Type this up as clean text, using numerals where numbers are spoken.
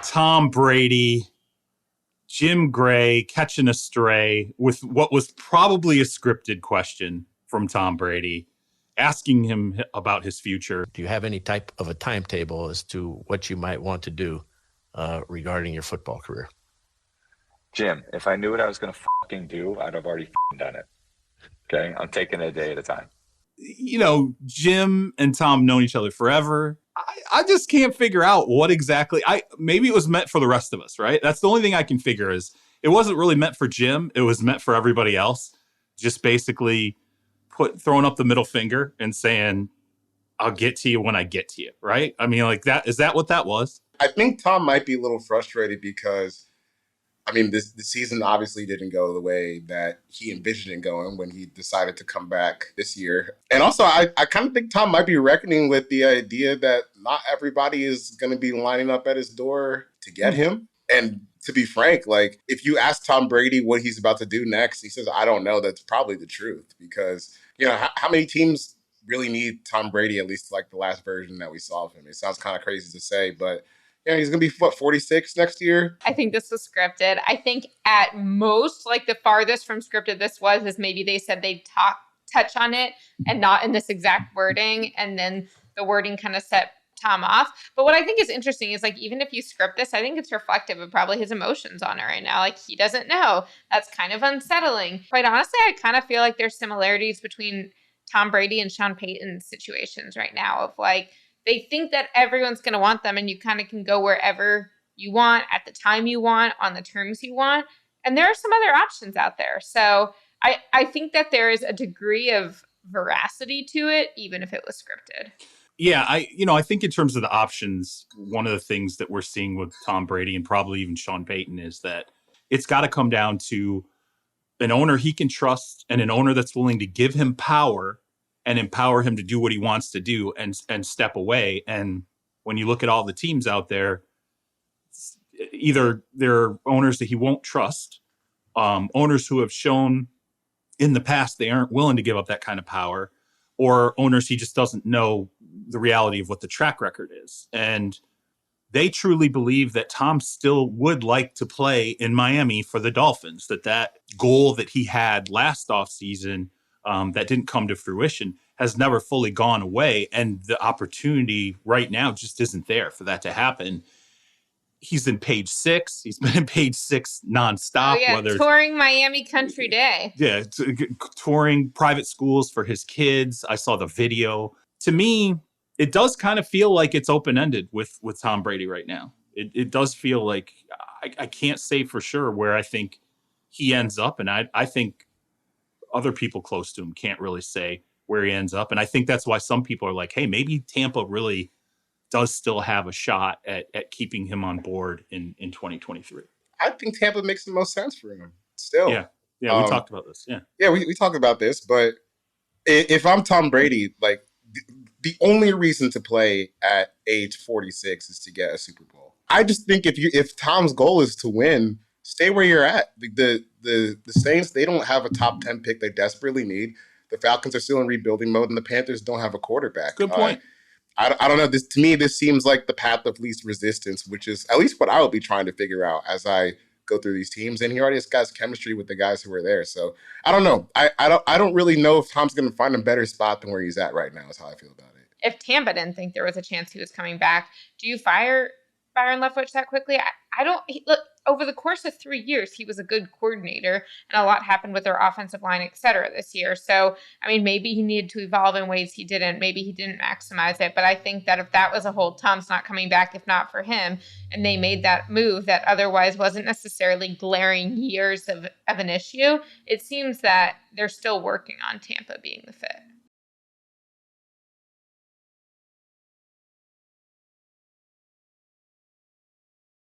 Tom Brady, Jim Gray catching a stray with what was probably a scripted question from Tom Brady, asking him about his future. Do you have any type of a timetable as to what you might want to do regarding your football career? Jim, if I knew what I was going to fucking do, I'd have already done it. Okay? I'm taking it a day at a time. You know, Jim and Tom known each other forever. I just can't figure out what exactly. Maybe it was meant for the rest of us, right? That's the only thing I can figure is it wasn't really meant for Jim. It was meant for everybody else. Just basically throwing up the middle finger and saying, I'll get to you when I get to you, right? I mean, like that. Is that what that was? I think Tom might be a little frustrated because, I mean, the season obviously didn't go the way that he envisioned it going when he decided to come back this year. And also, I kind of think Tom might be reckoning with the idea that not everybody is going to be lining up at his door to get him. And to be frank, like, if you ask Tom Brady what he's about to do next, he says, I don't know. That's probably the truth because, you know, how many teams really need Tom Brady, at least like the last version that we saw of him? It sounds kind of crazy to say, but yeah, he's going to be, 46 next year? I think this was scripted. I think at most, like the farthest from scripted this was is maybe they said they'd touch on it and not in this exact wording. And then the wording kind of set Tom off. But what I think is interesting is like, even if you script this, I think it's reflective of probably his emotions on it right now. Like he doesn't know. That's kind of unsettling. Quite honestly, I kind of feel like there's similarities between Tom Brady and Sean Payton's situations right now of like, they think that everyone's going to want them and you kind of can go wherever you want at the time you want on the terms you want. And there are some other options out there. So I think that there is a degree of veracity to it, even if it was scripted. Yeah, I think in terms of the options, one of the things that we're seeing with Tom Brady and probably even Sean Payton is that it's got to come down to an owner he can trust and an owner that's willing to give him power and empower him to do what he wants to do and step away. And when you look at all the teams out there, either they're owners that he won't trust, owners who have shown in the past they aren't willing to give up that kind of power, or owners he just doesn't know the reality of what the track record is. And they truly believe that Tom still would like to play in Miami for the Dolphins, that goal that he had last offseason that didn't come to fruition has never fully gone away. And the opportunity right now just isn't there for that to happen. He's in page 6. He's been in page 6 nonstop. Oh, yeah, touring Miami Country Day. Yeah, touring private schools for his kids. I saw the video. To me, it does kind of feel like it's open-ended with Tom Brady right now. It does feel like I can't say for sure where I think he ends up. And I think other people close to him can't really say where he ends up. And I think that's why some people are like, hey, maybe Tampa really does still have a shot at keeping him on board in 2023. I think Tampa makes the most sense for him still. Yeah, we talked about this. Yeah, we talked about this. But if I'm Tom Brady, like the only reason to play at age 46 is to get a Super Bowl. I just think if Tom's goal is to win, stay where you're at. The Saints, they don't have a top 10 pick they desperately need. The Falcons are still in rebuilding mode, and the Panthers don't have a quarterback. Good point. I don't know. To me, this seems like the path of least resistance, which is at least what I would be trying to figure out as I go through these teams. And he already has chemistry with the guys who are there. So I don't know. I don't really know if Tom's going to find a better spot than where he's at right now. Is how I feel about it. If Tampa didn't think there was a chance he was coming back, do you fire Byron Leftwich that quickly? I don't. Look, over the course of 3 years, he was a good coordinator, and a lot happened with their offensive line, et cetera, this year. So, I mean, maybe he needed to evolve in ways he didn't. Maybe he didn't maximize it. But I think that if that was a whole, Tom's not coming back if not for him, and they made that move that otherwise wasn't necessarily glaring years of an issue, it seems that they're still working on Tampa being the fit.